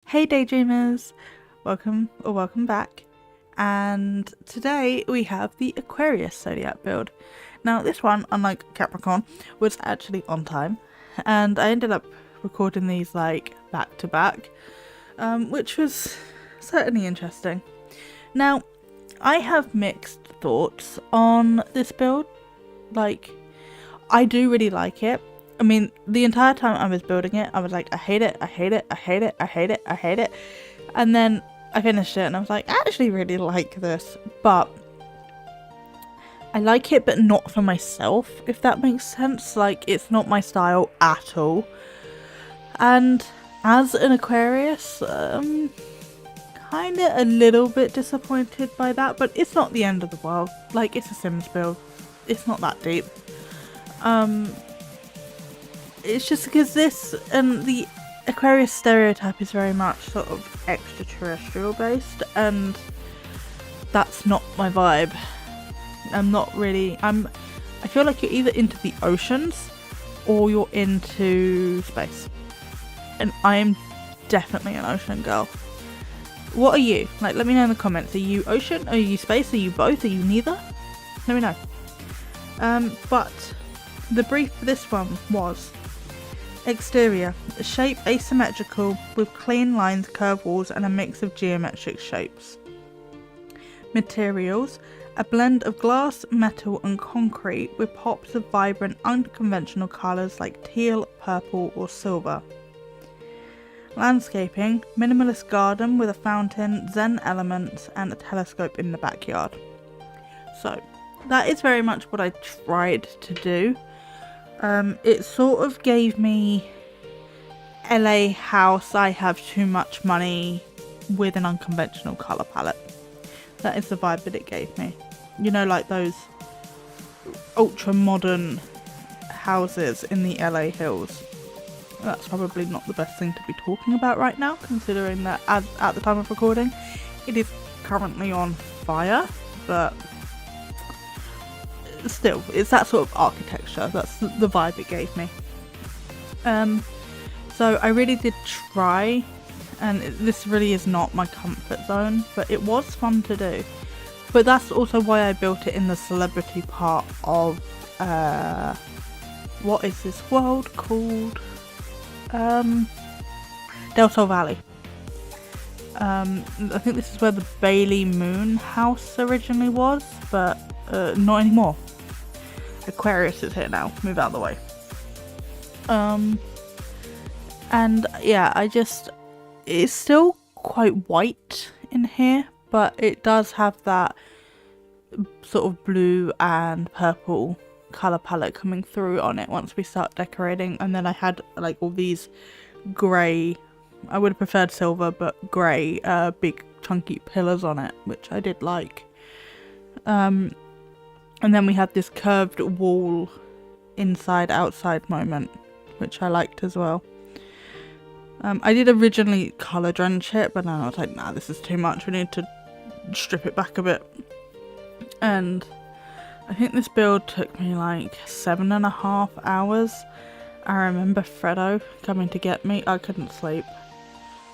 Hey daydreamers, welcome back, and today we have the Aquarius zodiac build. Now this one, unlike Capricorn, was actually on time, and I ended up recording these like back to back, which was certainly interesting. Now I have mixed thoughts on this build. Like, I do really like it. I mean, the entire time I was building it, I was like, I hate it, I hate it, I hate it, I hate it, I hate it. And then I finished it and I was like, I actually really like this, but I like it, but not for myself, if that makes sense. Like, it's not my style at all. And as an Aquarius, kind of a little bit disappointed by that, but it's not the end of the world. Like, it's a Sims build. It's not that deep. It's just because this and the Aquarius stereotype is very much sort of extraterrestrial based, and that's not my vibe. I feel like you're either into the oceans or you're into space, and I am definitely an ocean girl. What are you? Like, let me know in the comments. Are you ocean? Are you space? Are you both? Are you neither? Let me know. But the brief for this one was: exterior, shape asymmetrical with clean lines, curved walls and a mix of geometric shapes. Materials, a blend of glass, metal and concrete with pops of vibrant unconventional colours like teal, purple or silver. Landscaping, minimalist garden with a fountain, zen elements and a telescope in the backyard. So that is very much what I tried to do. It sort of gave me LA house, I have too much money with an unconventional colour palette. That is the vibe that it gave me. You know, like those ultra modern houses in the LA hills. That's probably not the best thing to be talking about right now, considering that at the time of recording it is currently on fire, but still, it's that sort of architecture. That's the vibe it gave me. So I really did try, and this really is not my comfort zone, but it was fun to do. But that's also why I built it in the celebrity part of what is this world called? Del Sol Valley. I think this is where the Bailey Moon house originally was, but not anymore. Aquarius is here now. Move out of the way. And yeah, it's still quite white in here, but it does have that sort of blue and purple colour palette coming through on it once we start decorating. And then I had like all these grey, I would have preferred silver, but grey big chunky pillars on it, which I did like. And then we had this curved wall inside outside moment, which I liked as well. I did originally colour drench it, but now I was like, nah, this is too much, we need to strip it back a bit. And I think this build took me like 7.5 hours. I remember Fredo coming to get me. I couldn't sleep,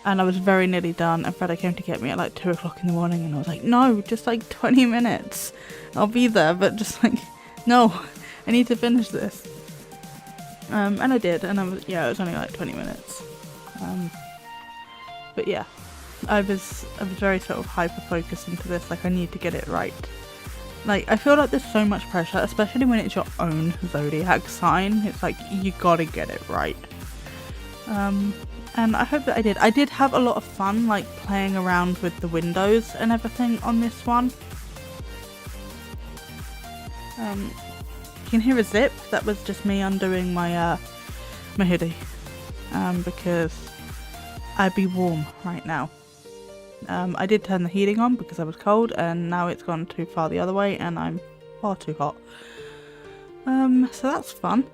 and I was very nearly done, and Fredo came to get me at like 2 o'clock in the morning, and I was like, no, just like 20 minutes. I'll be there, but just like, no, I need to finish this. And I did, and it was only like 20 minutes. But yeah, I was very sort of hyper focused into this, like I need to get it right. Like, I feel like there's so much pressure, especially when it's your own zodiac sign. It's like, you gotta get it right. And I hope that I did. I did have a lot of fun, like, playing around with the windows and everything on this one. You can hear a zip. That was just me undoing my my hoodie, because I'd be warm right now. I did turn the heating on because I was cold, and now it's gone too far the other way and I'm far too hot. So that's fun.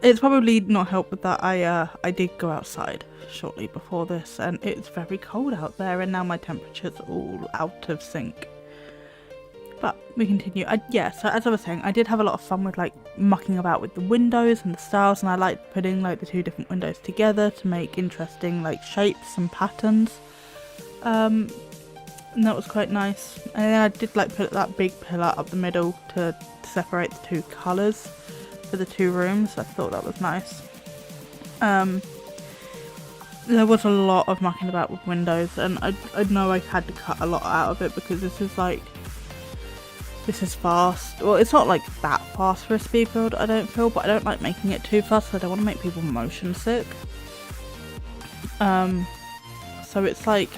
It's probably not helped with that I did go outside shortly before this, and it's very cold out there, and now my temperature's all out of sync. But we continue. Yeah, so as I was saying, I did have a lot of fun with like mucking about with the windows and the styles, and I liked putting like the two different windows together to make interesting like shapes and patterns. And that was quite nice. And then I did like put that big pillar up the middle to separate the two colours for the two rooms. I thought that was nice. There was a lot of mucking about with windows, and I know I had to cut a lot out of it because this is fast. Well, it's not like that fast for a speed build, I don't feel, but I don't like making it too fast, so I don't want to make people motion sick. So it's like,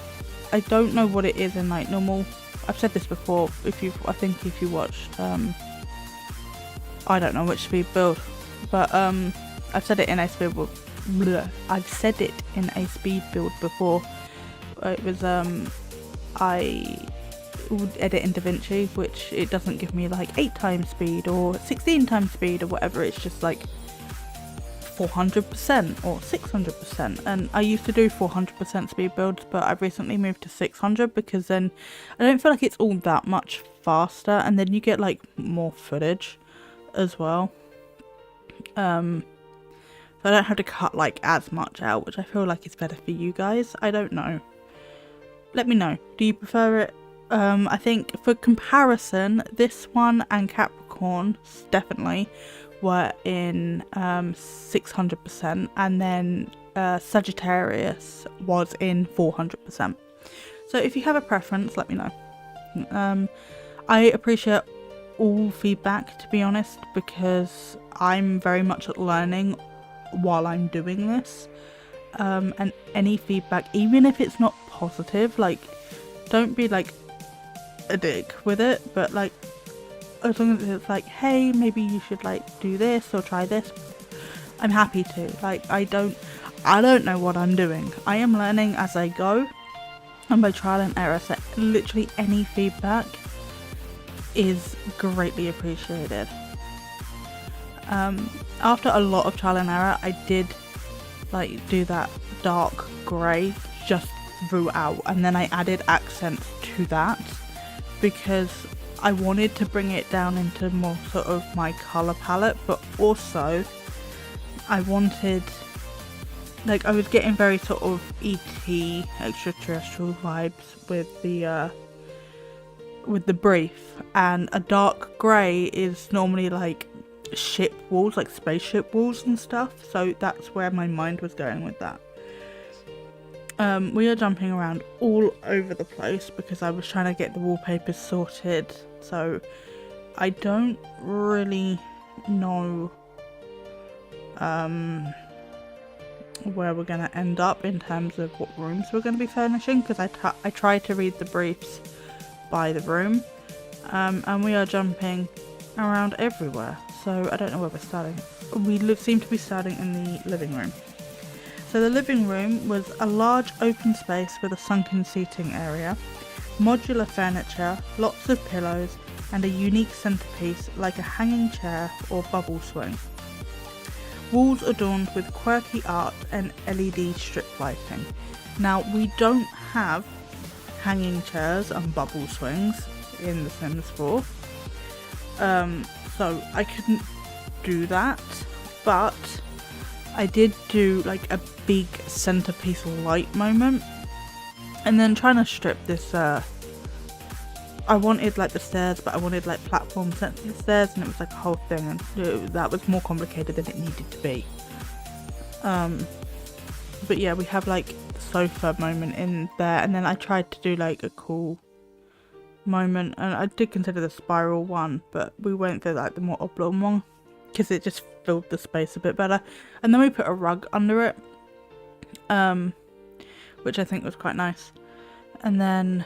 I don't know what it is in like normal. I've said this before. I think if you watched, I don't know which speed build, but I've said it in a speed build. I've said it in a speed build before. It was I would edit in DaVinci, which it doesn't give me like 8 times speed or 16 times speed or whatever. It's just like 400% or 600%, and I used to do 400% speed builds, but I've recently moved to 600 because then I don't feel like it's all that much faster, and then you get like more footage as well. So I don't have to cut like as much out, which I feel like is better for you guys. I don't know. Let me know. Do you prefer it? I think for comparison, this one and Capricorn definitely were in 600%, and then Sagittarius was in 400%. So if you have a preference, let me know. I appreciate all feedback, to be honest, because I'm very much learning while I'm doing this. And any feedback, even if it's not positive, like, don't be like a dick with it, but like, as long as it's like, hey, maybe you should like do this or try this, I'm happy to. Like, I don't know what I'm doing. I am learning as I go, and by trial and error, so literally any feedback is greatly appreciated. After a lot of trial and error, I did like do that dark grey just throughout, and then I added accents to that because I wanted to bring it down into more sort of my colour palette, but also I wanted, like, I was getting very sort of ET, extraterrestrial vibes with the brief, and a dark grey is normally like ship walls, like spaceship walls and stuff, so that's where my mind was going with that. We are jumping around all over the place because I was trying to get the wallpapers sorted, so I don't really know where we're going to end up in terms of what rooms we're going to be furnishing, because I tried to read the briefs by the room, and we are jumping around everywhere, so I don't know where we're starting. We seem to be starting in the living room. So the living room was a large open space with a sunken seating area, modular furniture, lots of pillows, and a unique centerpiece like a hanging chair or bubble swing. Walls adorned with quirky art and LED strip lighting. Now, we don't have hanging chairs and bubble swings in The Sims 4, so I couldn't do that, but I did do like a big centerpiece light moment, and then trying to strip this, I wanted like the stairs, but I wanted like platform sensitive stairs, and it was like a whole thing, and that was more complicated than it needed to be. But yeah, we have like the sofa moment in there, and then I tried to do like a cool moment, and I did consider the spiral one, but we went for like the more oblong one because it just filled the space a bit better. And then we put a rug under it, which I think was quite nice. And then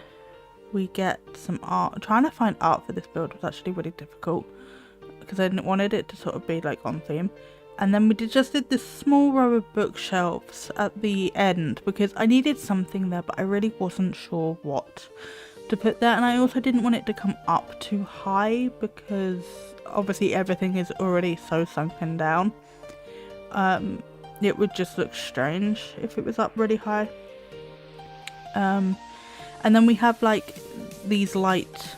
we get some art. Trying to find art for this build was actually really difficult because I wanted it to sort of be like on theme. And then we just did this small row of bookshelves at the end because I needed something there, but I really wasn't sure what to put there. And I also didn't want it to come up too high because obviously everything is already so sunken down. It would just look strange if it was up really high. And then we have like these light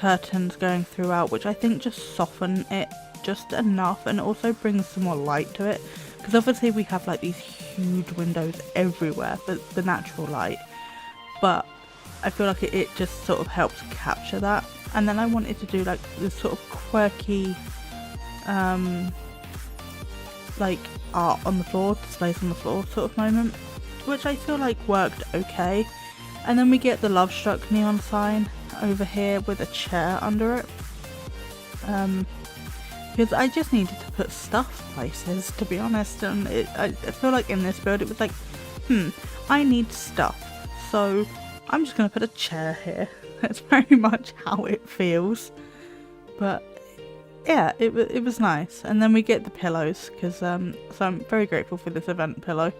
curtains going throughout, which I think just soften it just enough and also brings some more light to it, because obviously we have like these huge windows everywhere for the natural light, but I feel like it just sort of helps capture that. And then I wanted to do like this sort of quirky like art on the floor, displays on the floor sort of moment, which I feel like worked okay. And then we get the Love Struck neon sign over here with a chair under it, because I just needed to put stuff places, to be honest, and I feel like in this build it was like, I need stuff, so I'm just going to put a chair here. That's very much how it feels, but yeah, it was nice. And then we get the pillows, because so I'm very grateful for this event pillow,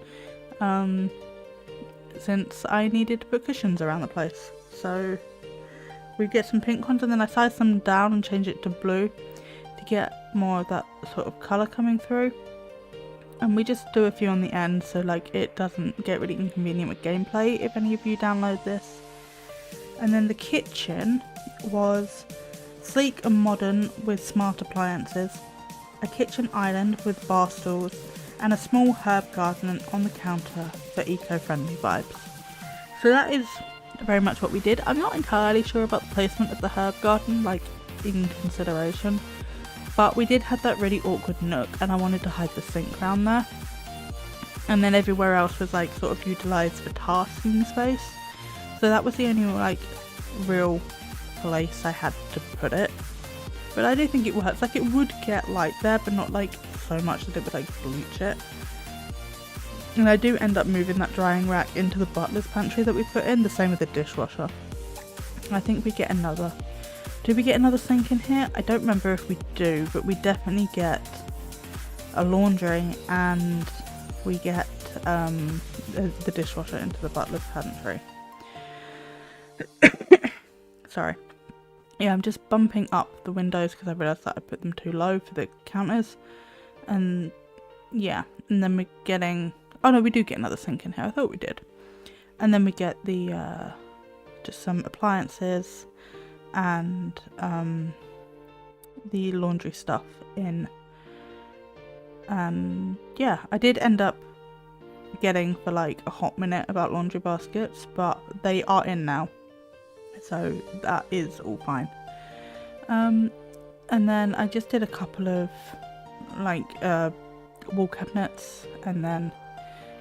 since I needed to put cushions around the place. So we get some pink ones, and then I size them down and change it to blue to get more of that sort of colour coming through. And we just do a few on the end, so like it doesn't get really inconvenient with gameplay if any of you download this. And then the kitchen was sleek and modern with smart appliances, a kitchen island with bar stools, and a small herb garden on the counter for eco-friendly vibes. So that is very much what we did. I'm not entirely sure about the placement of the herb garden, like in consideration, but we did have that really awkward nook, and I wanted to hide the sink down there. And then everywhere else was like sort of utilised for tasking space. So that was the only like real place I had to put it. But I do think it works. Like it would get light there, but not like so much that it would like bleach it. And I do end up moving that drying rack into the butler's pantry that we put in, the same with the dishwasher. I think we get another. Do we get another sink in here? I don't remember if we do, but we definitely get a laundry, and we get the dishwasher into the butler's pantry. Sorry. Yeah, I'm just bumping up the windows because I realised that I put them too low for the counters. And yeah, and then we're getting... Oh no, we do get another sink in here. I thought we did. And then we get the just some appliances and the laundry stuff in. And yeah, I did end up getting for like a hot minute about laundry baskets, but they are in now, so that is all fine. And then I just did a couple of like wall cabinets, and then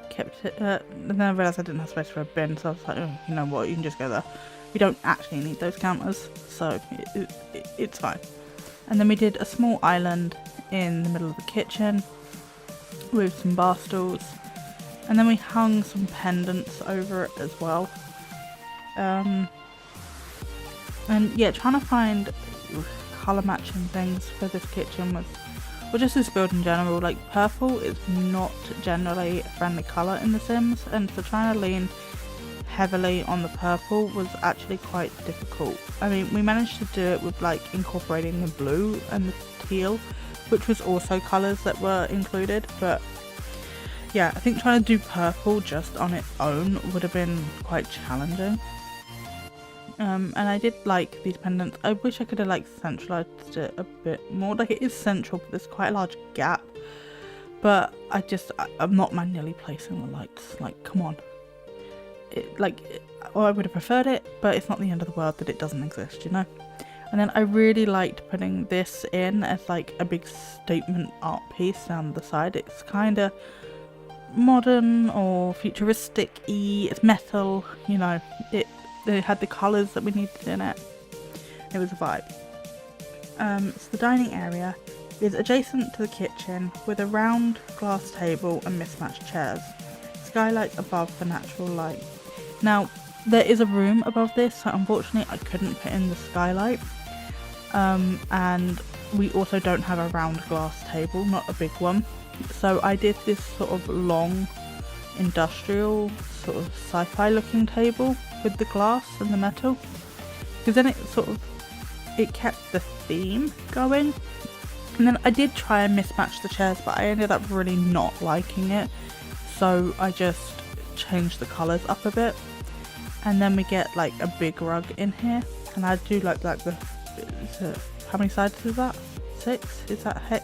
kept it and then I realised I didn't have space for a bin, so I was like, oh, you know what, you can just go there. We don't actually need those counters, so it's fine. And then we did a small island in the middle of the kitchen with some bar stools, and then we hung some pendants over it as well. And yeah, trying to find colour matching things for this kitchen was, well, just this build in general. Like purple is not generally a friendly colour in The Sims, and so trying to lean heavily on the purple was actually quite difficult. I mean, we managed to do it with like incorporating the blue and the teal, which was also colours that were included, but yeah, I think trying to do purple just on its own would have been quite challenging. And I did like these pendants. I wish I could have like centralised it a bit more. Like it is central, but there's quite a large gap. But I'm not manually placing the lights. Like, come on. Or I would have preferred it, but it's not the end of the world that it doesn't exist, you know? And then I really liked putting this in as like a big statement art piece down the side. It's kind of modern or futuristic-y. It's metal, you know. It had the colours that we needed in it. It was a vibe. So the dining area is adjacent to the kitchen with a round glass table and mismatched chairs. Skylight above for natural light. Now, there is a room above this, so unfortunately I couldn't put in the skylight. And we also don't have a round glass table, not a big one. So I did this sort of long industrial sort of sci-fi looking table with the glass and the metal, because then it kept the theme going. And then I did try and mismatch the chairs, but I ended up really not liking it, so I just changed the colours up a bit. And then we get like a big rug in here, and I do like the How many sides is that? 6? Is that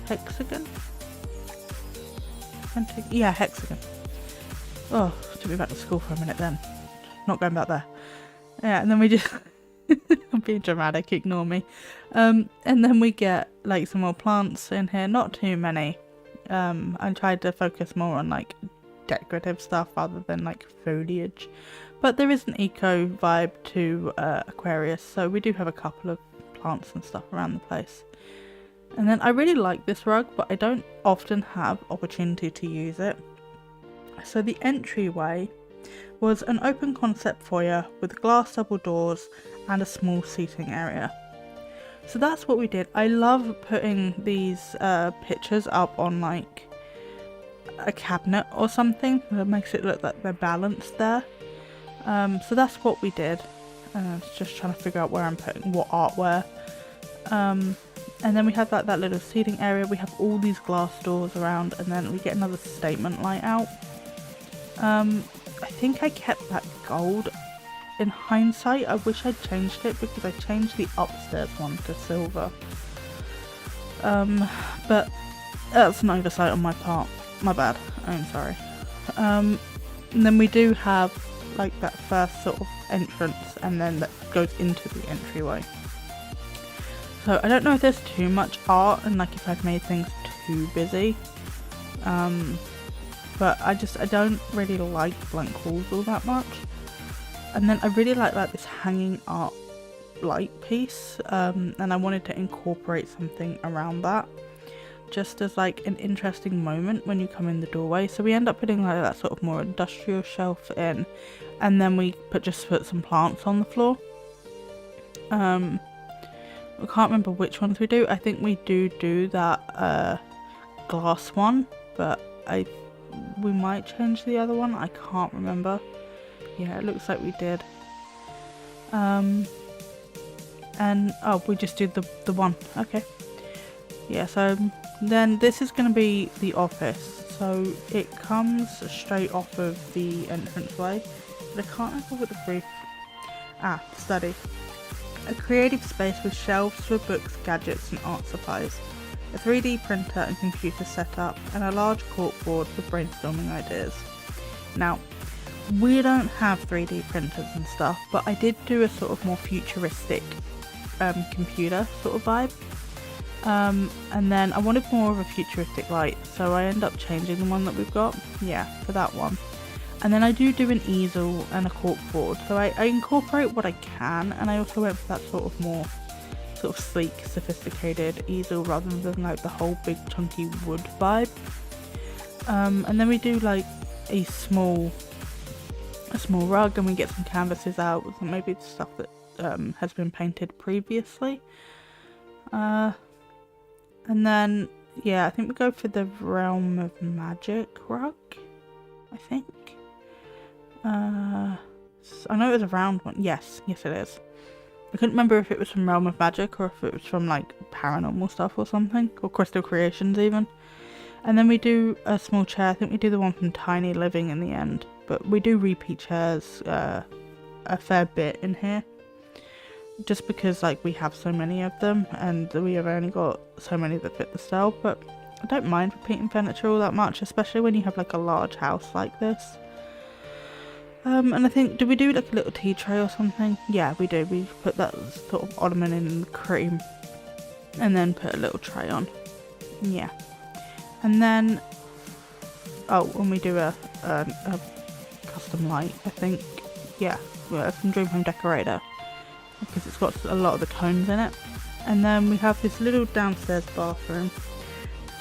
hexagon? Yeah, hexagon. Oh, took me back to school for a minute then. Not going back there. Yeah, and then we just... I'm being dramatic, ignore me. And then we get like some more plants in here, not too many. I tried to focus more on like decorative stuff rather than like foliage. But there is an eco vibe to Aquarius, so we do have a couple of plants and stuff around the place. And then I really like this rug, but I don't often have opportunity to use it. So the entryway was an open concept foyer with glass double doors and a small seating area. So that's what we did. I love putting these pictures up on like a cabinet or something that makes it look like they're balanced there. So that's what we did. Just trying to figure out where I'm putting what artware. And then we have like that little seating area. We have all these glass doors around, and then we get another statement light out. I think I kept that gold. In hindsight, I wish I'd changed it because I changed the upstairs one to silver. But that's an oversight on my part. My bad. I'm sorry. And then we do have like that first sort of entrance, and then that goes into the entryway. So I don't know if there's too much art and like if I've made things too busy. But I don't really like blank walls all that much. And then I really like this hanging art light piece, and I wanted to incorporate something around that, just as like an interesting moment when you come in the doorway. So we end up putting like that sort of more industrial shelf in, and then we just put some plants on the floor. I can't remember which ones we do. I think we do that glass one, but we might change the other one. I can't remember. Yeah, it looks like we did. And oh, we just did the one. Okay. Yeah, so then this is going to be the office. So it comes straight off of the entranceway, but I can't remember what the brief. Study. A creative space with shelves for books, gadgets and art supplies. A 3D printer and computer setup, and a large corkboard for brainstorming ideas. Now, we don't have 3D printers and stuff, but I did do a sort of more futuristic computer sort of vibe. And then I wanted more of a futuristic light, so I end up changing the one that we've got. Yeah, for that one. And then I do an easel and a corkboard, so I incorporate what I can, and I also went for that sort of more sort of sleek, sophisticated easel rather than like the whole big chunky wood vibe. And then we do like a small rug, and we get some canvases out with maybe stuff that has been painted previously. And then yeah, I think we go for the Realm of Magic rug, I think. I know it was a round one. Yes it is. I couldn't remember if it was from Realm of Magic or if it was from like paranormal stuff or something, or Crystal Creations even. And then we do a small chair. I think we do the one from Tiny Living in the end, but we do repeat chairs a fair bit in here, just because like we have so many of them and we have only got so many that fit the style. But I don't mind repeating furniture all that much, especially when you have like a large house like this. And I think, do we do like a little tea tray or something? Yeah, we do. We put that sort of ottoman in cream and then put a little tray on. Yeah. And then, oh, when we do a custom light, I think, yeah, from Dream Home Decorator, because it's got a lot of the tones in it. And then we have this little downstairs bathroom.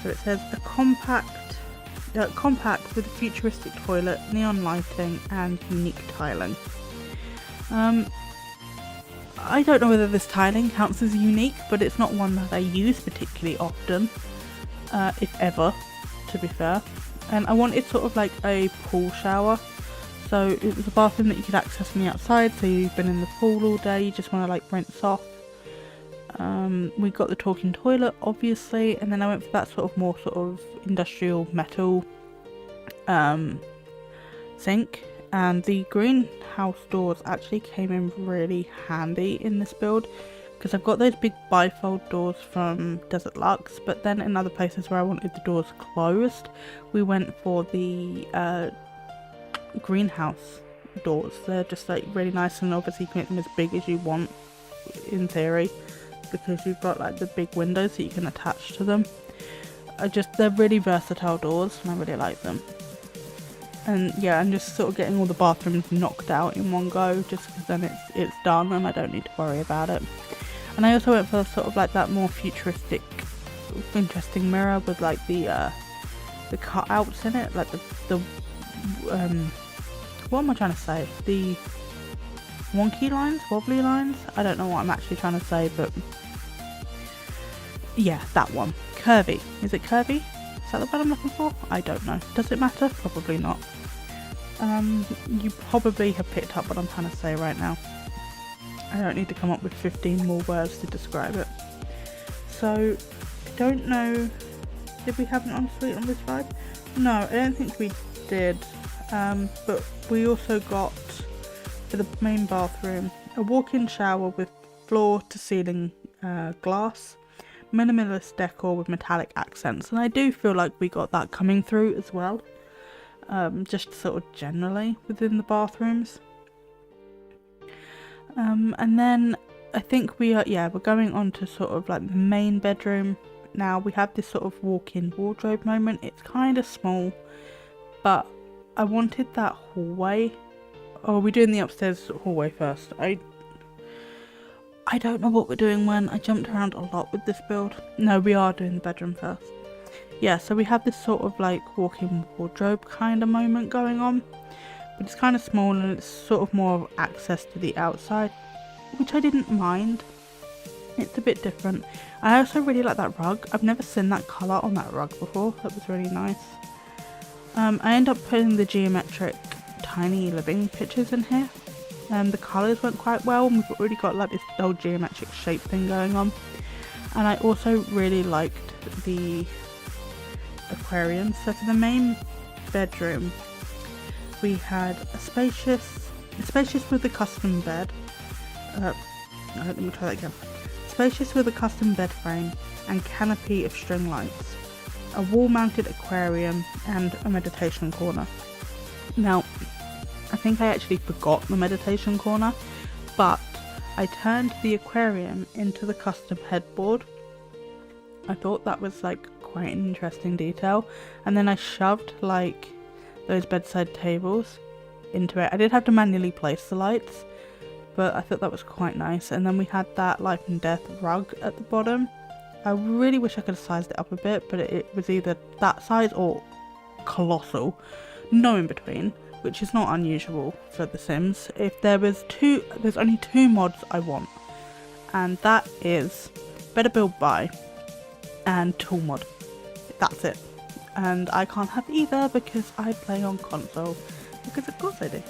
So it says a compact with a futuristic toilet, neon lighting and unique tiling. I don't know whether this tiling counts as unique, but it's not one that I use particularly often, if ever, to be fair. And I wanted sort of like a pool shower, so it was a bathroom that you could access from the outside, so you've been in the pool all day, you just want to like rinse off. We got the talking toilet obviously, and then I went for that sort of more sort of industrial metal sink, and the greenhouse doors actually came in really handy in this build because I've got those big bifold doors from Desert Luxe, but then in other places where I wanted the doors closed, we went for the greenhouse doors. They're just like really nice, and obviously you can make them as big as you want in theory, because you've got like the big windows that you can attach to them. They're really versatile doors and I really like them. And yeah, I'm just sort of getting all the bathrooms knocked out in one go, just because then it's done and I don't need to worry about it. And I also went for sort of like that more futuristic, interesting mirror with like the cutouts in it, like the what am I trying to say? The wonky lines, wobbly lines? I don't know what I'm actually trying to say, but yeah, that one. Curvy. Is it curvy? Is that the word I'm looking for? I don't know. Does it matter? Probably not. You probably have picked up what I'm trying to say right now. I don't need to come up with 15 more words to describe it. So, I don't know. Did we have an ensuite on this vibe? No, I don't think we did. But we also got, for the main bathroom, a walk-in shower with floor-to-ceiling glass, minimalist decor with metallic accents, and I do feel like we got that coming through as well, just sort of generally within the bathrooms. And then I think we're going on to sort of like the main bedroom now. We have this sort of walk-in wardrobe moment. It's kind of small, but I wanted that hallway. Oh, we're doing the upstairs hallway first. I don't know what we're doing when I jumped around a lot with this build. No, we are doing the bedroom first. Yeah, so we have this sort of like walk-in wardrobe kind of moment going on. But it's kind of small and it's sort of more access to the outside, which I didn't mind. It's a bit different. I also really like that rug. I've never seen that colour on that rug before. That was really nice. I end up putting the geometric tiny living pictures in here. The colours went quite well, and we've already got like this old geometric shape thing going on. And I also really liked the aquarium. So for the main bedroom, we had a spacious with a custom bed. Let me try that again. Spacious with a custom bed frame and canopy of string lights, a wall-mounted aquarium, and a meditation corner. Now, I think I actually forgot the meditation corner, but I turned the aquarium into the custom headboard. I thought that was like quite an interesting detail, and then I shoved like those bedside tables into it. I did have to manually place the lights, but I thought that was quite nice. And then we had that life and death rug at the bottom. I really wish I could have sized it up a bit, but it was either that size or colossal, no in between, which is not unusual for The Sims. If there's only two mods I want, and that is Better Build Buy and Tool Mod. That's it. And I can't have either because I play on console, because of course I do.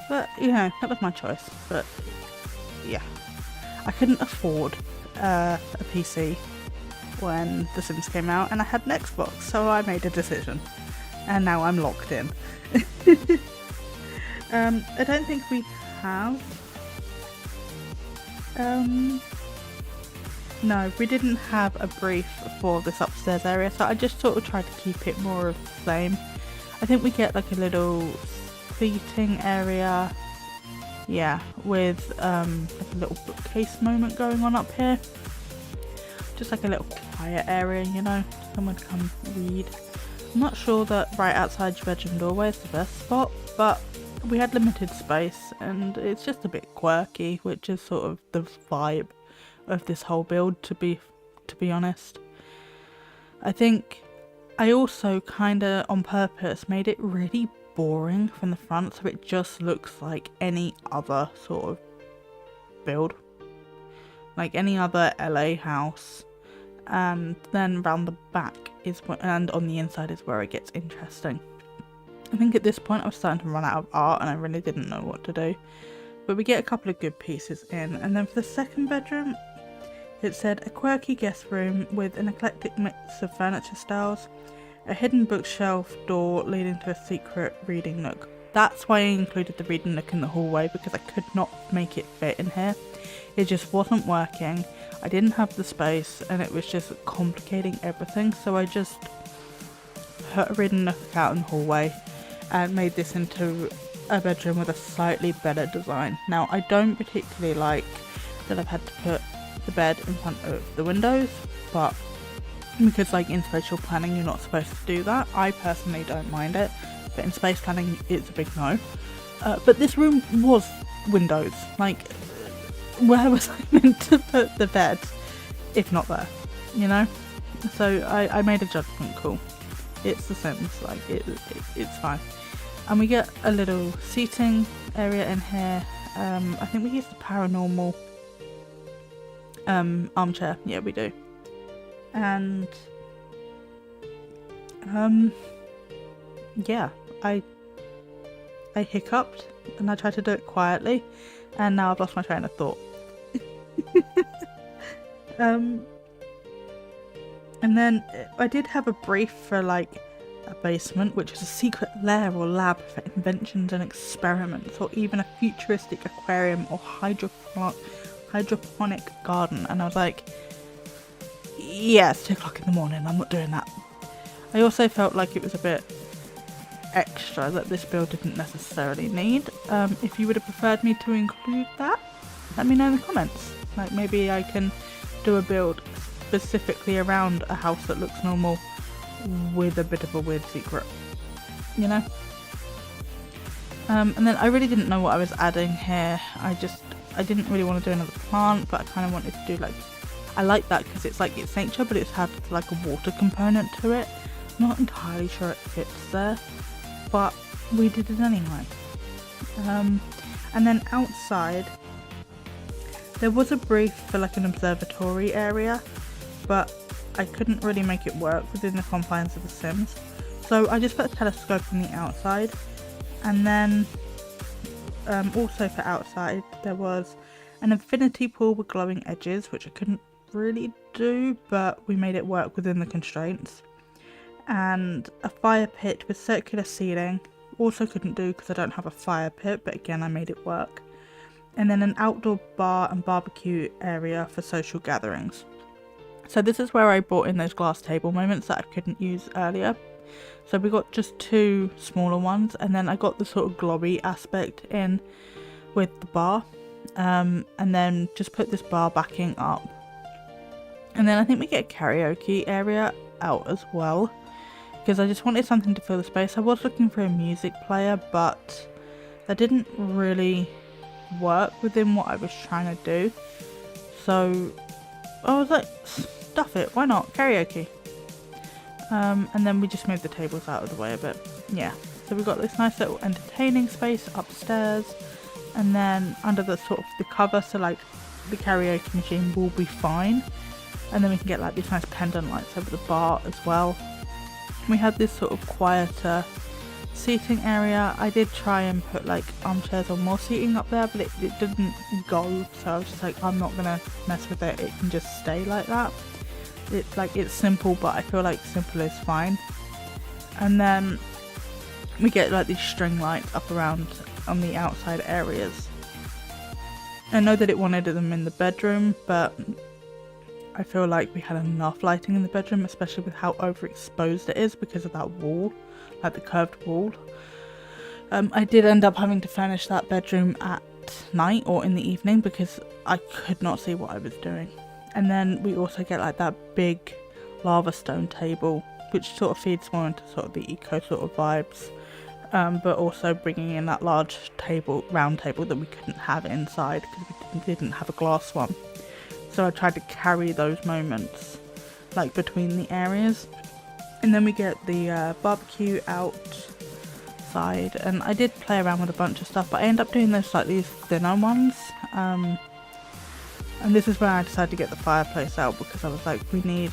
But you know, that was my choice. But yeah, I couldn't afford a PC when The Sims came out, and I had an Xbox, so I made a decision, and now I'm locked in. I don't think we have. No, we didn't have a brief for this upstairs area, so I just sort of tried to keep it more of the same. I think we get like a little seating area, yeah, with like a little bookcase moment going on up here. Just like a little quiet area, you know, someone to come read. I'm not sure that right outside your bedroom doorway is the best spot, but we had limited space and it's just a bit quirky, which is sort of the vibe of this whole build, to be honest. I think I also kinda on purpose made it really boring from the front, so it just looks like any other sort of build, like any other LA house, and then round the back and on the inside is where it gets interesting. I think at this point I was starting to run out of art and I really didn't know what to do, but we get a couple of good pieces in. And then for the second bedroom, it said a quirky guest room with an eclectic mix of furniture styles, a hidden bookshelf door leading to a secret reading nook. That's why I included the reading nook in the hallway, because I could not make it fit in here. It just wasn't working. I didn't have the space and it was just complicating everything, so I just put a reading nook out in the hallway and made this into a bedroom with a slightly better design. Now, I don't particularly like that I've had to put the bed in front of the windows, but because like in spatial planning you're not supposed to do that, I personally don't mind it, but in space planning it's a big no. But this room was windows, like where was I meant to put the bed if not there, you know? So I made a judgment call. It's The Sims, like it's fine. And we get a little seating area in here. I think we use the paranormal armchair. Yeah, we do. And yeah, I hiccuped and I tried to do it quietly, and now I've lost my train of thought. And then I did have a brief for like a basement, which is a secret lair or lab for inventions and experiments, or even a futuristic aquarium or hydroponic garden. And I was like, yeah, it's 2 o'clock in the morning, I'm not doing that. I also felt like it was a bit extra that this build didn't necessarily need. If you would have preferred me to include that, let me know in the comments. Like maybe I can do a build specifically around a house that looks normal with a bit of a weird secret, you know? And then I really didn't know what I was adding here. I didn't really want to do another plant, but I kind of wanted to do like, I like that because it's like it's nature, but it's had like a water component to it. I'm not entirely sure it fits there, but we did it anyway. And then outside there was a brief for like an observatory area, but I couldn't really make it work within the confines of The Sims, so I just put a telescope on the outside. And then also for outside there was an infinity pool with glowing edges, which I couldn't really do, but we made it work within the constraints, and a fire pit with circular ceiling, also couldn't do because I don't have a fire pit, but again I made it work. And then an outdoor bar and barbecue area for social gatherings. So this is where I brought in those glass table moments that I couldn't use earlier. So we got just 2 smaller ones, and then I got the sort of glowy aspect in with the bar, and then just put this bar backing up. And then I think we get a karaoke area out as well, because I just wanted something to fill the space. I was looking for a music player, but that didn't really work within what I was trying to do. So I was like, stuff it, why not? Karaoke. And then we just moved the tables out of the way a bit. Yeah, so we've got this nice little entertaining space upstairs, and then under the sort of the cover, so like the karaoke machine will be fine. And then we can get like these nice pendant lights over the bar as well. We had this sort of quieter seating area. I did try and put like armchairs or more seating up there, but it didn't go, so I was just like, I'm not gonna mess with it, it can just stay like that. It's like, it's simple, but I feel like simple is fine. And then we get like these string lights up around on the outside areas. I know that it wanted them in the bedroom, but I feel like we had enough lighting in the bedroom, especially with how overexposed it is because of that wall, like the curved wall. I did end up having to furnish that bedroom at night or in the evening because I could not see what I was doing. And then we also get like that big lava stone table, which sort of feeds more into sort of the eco sort of vibes, but also bringing in that large table, round table that we couldn't have inside because we didn't have a glass one. So I tried to carry those moments like between the areas. And then we get the barbecue outside, and I did play around with a bunch of stuff, but I ended up doing those slightly thinner ones. And this is when I decided to get the fireplace out, because I was like, we need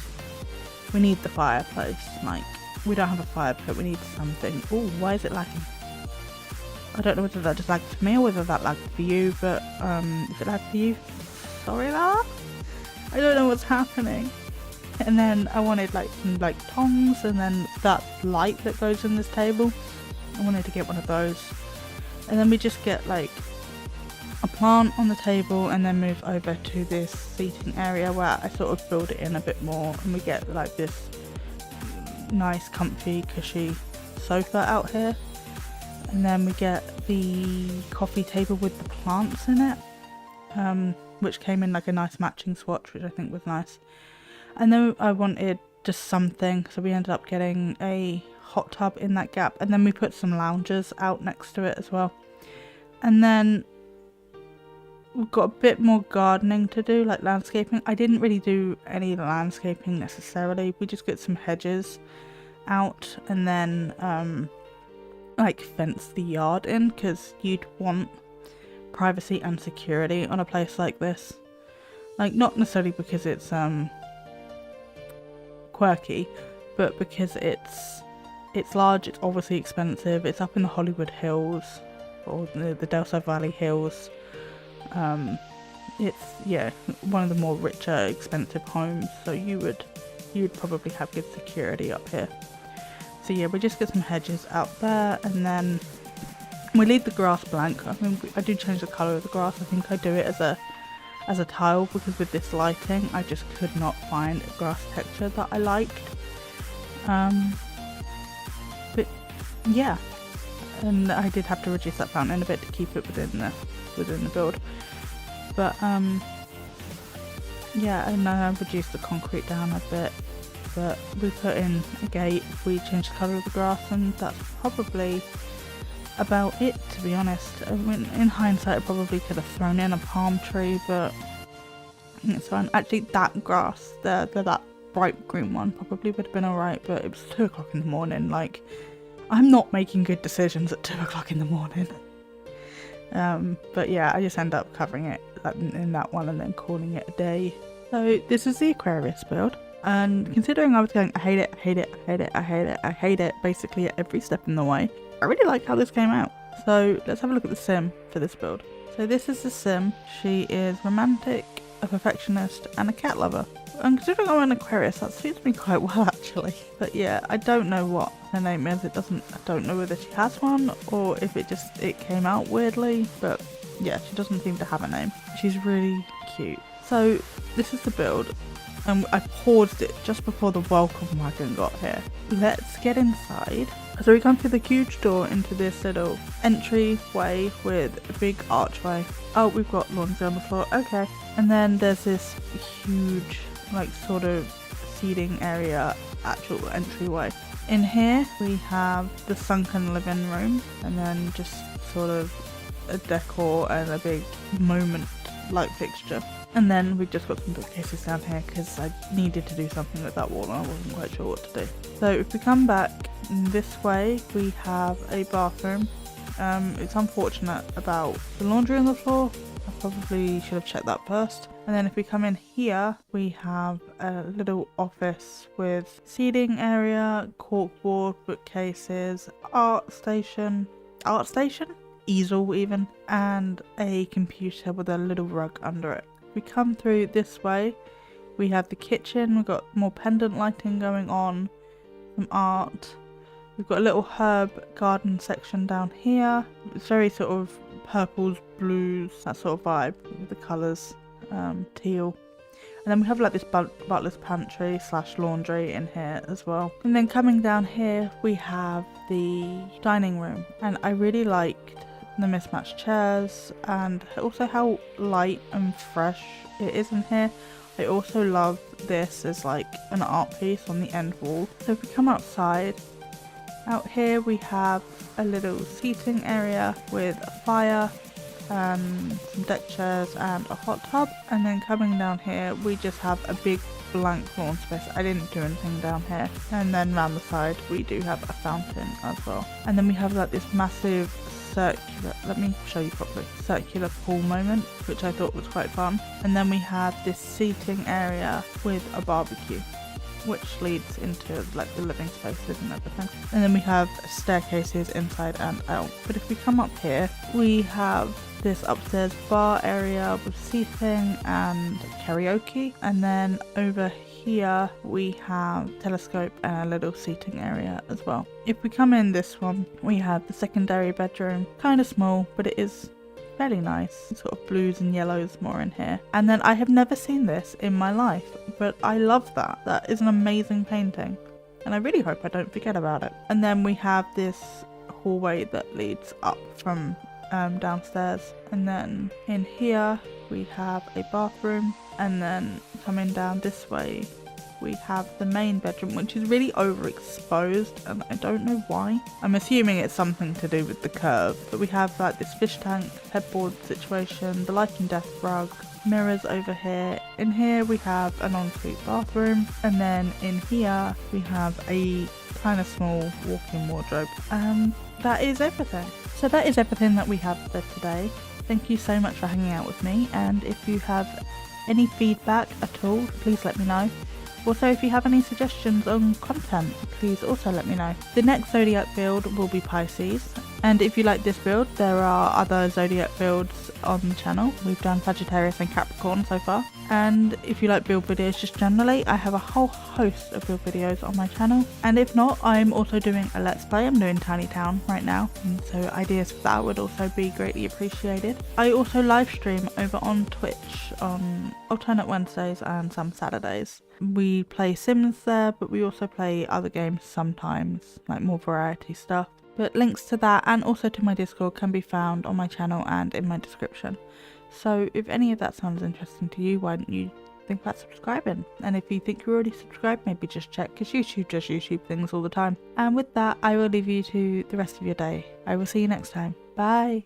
the fireplace. Like, we don't have a fire pit, we need something. Oh, why is it lagging? I don't know whether that just lagged for me or whether that lagged for you, but if it lagged for you, sorry about that. I don't know what's happening. And then I wanted like some like tongs, and then that light that goes in this table. I wanted to get one of those. And then we just get like a plant on the table and then move over to this seating area where I sort of build it in a bit more, and we get like this nice comfy cushy sofa out here. And then we get the coffee table with the plants in it, which came in like a nice matching swatch, which I think was nice. And then I wanted just something, so we ended up getting a hot tub in that gap, and then we put some loungers out next to it as well. And then we've got a bit more gardening to do, like landscaping. I didn't really do any landscaping necessarily. We just get some hedges out and then like fence the yard in, because you'd want privacy and security on a place like this. Like, not necessarily because it's quirky, but because it's large, it's obviously expensive, it's up in the Hollywood Hills or the Del Sol Valley Hills. It's, yeah, one of the more richer, expensive homes, so you would probably have good security up here. So yeah, we just get some hedges out there, and then we leave the grass blank. I mean, I do change the colour of the grass. I think I do it as a tile, because with this lighting I just could not find a grass texture that I liked. But yeah, and I did have to reduce that fountain a bit to keep it within the build. But yeah, and I reduced the concrete down a bit. But we put in a gate, we changed the colour of the grass, and that's probably about it, to be honest. I mean, in hindsight I probably could have thrown in a palm tree, but it's fine. Actually, that grass, that bright green one, probably would have been alright, but it was 2 o'clock in the morning. Like, I'm not making good decisions at 2 o'clock in the morning. But yeah, I just end up covering it in that one and then calling it a day. So this is the Aquarius build. And considering I was going, I hate it, I hate it, I hate it, I hate it, I hate it, basically at every step in the way, I really like how this came out. So let's have a look at the sim for this build. So this is the sim. She is romantic, a perfectionist, and a cat lover. And considering I'm an Aquarius, that suits me quite well actually. But yeah, I don't know what her name is. I don't know whether she has one or if it came out weirdly. But yeah, she doesn't seem to have a name. She's really cute. So this is the build. And I paused it just before the welcome wagon got here. Let's get inside. So we come through the huge door into this little entryway with a big archway. Oh, we've got laundry on the floor. Okay. And then there's this huge, like, sort of seating area, actual entryway. In here we have the sunken living room, and then just sort of a decor and a big moment light fixture. And then we've just got some bookcases down here because I needed to do something with that wall and I wasn't quite sure what to do. So if we come back this way, we have a bathroom. It's unfortunate about the laundry on the floor. I probably should have checked that first. And then if we come in here, we have a little office with seating area, corkboard, bookcases, art station, easel even, and a computer with a little rug under it. We come through this way, we have the kitchen, we've got more pendant lighting going on, some art, we've got a little herb garden section down here. It's very sort of purples, blues, that sort of vibe with the colours, teal. And then we have like this butler's pantry / laundry in here as well. And then coming down here we have the dining room, and I really liked the mismatched chairs and also how light and fresh it is in here. I also love this as like an art piece on the end wall. So if we come outside, out here we have a little seating area with a fire and some deck chairs and a hot tub. And then coming down here we just have a big blank lawn space. I didn't do anything down here. And then round the side we do have a fountain as well. And then we have like this massive circular, let me show you properly, circular pool moment, which I thought was quite fun. And then we have this seating area with a barbecue, which leads into like the living spaces and everything. And then we have staircases inside and out. But if we come up here, we have this upstairs bar area with seating and karaoke. And then over here we have telescope and a little seating area as well. If we come in this one, we have the secondary bedroom, kind of small, but it is fairly nice, sort of blues and yellows more in here. And then I have never seen this in my life, but I love that. That is an amazing painting, and I really hope I don't forget about it. And then we have this hallway that leads up from downstairs, and then in here we have a bathroom, and then coming down this way we have the main bedroom, which is really overexposed, and I don't know why. I'm assuming it's something to do with the curve, but we have like this fish tank, headboard situation, the life and death rug, mirrors over here. In here we have an ensuite bathroom, and then in here we have a kind of small walk-in wardrobe, and that is everything. So that is everything that we have for today. Thank you so much for hanging out with me, and if you have any feedback at all, please let me know. Also, if you have any suggestions on content, please also let me know. The next zodiac build will be Pisces, and if you like this build, there are other zodiac builds on the channel. We've done Sagittarius and Capricorn so far, and if you like build videos just generally, I have a whole host of build videos on my channel. And if not, I'm also doing a let's play. I'm doing Tiny Town right now, and so ideas for that would also be greatly appreciated. I also live stream over on Twitch on alternate Wednesdays and some Saturdays. We play Sims there, but we also play other games sometimes, like more variety stuff. But links to that and also to my Discord can be found on my channel and in my description. So if any of that sounds interesting to you, why don't you think about subscribing? And if you think you're already subscribed, maybe just check, because YouTube does YouTube things all the time. And with that, I will leave you to the rest of your day. I will see you next time. Bye!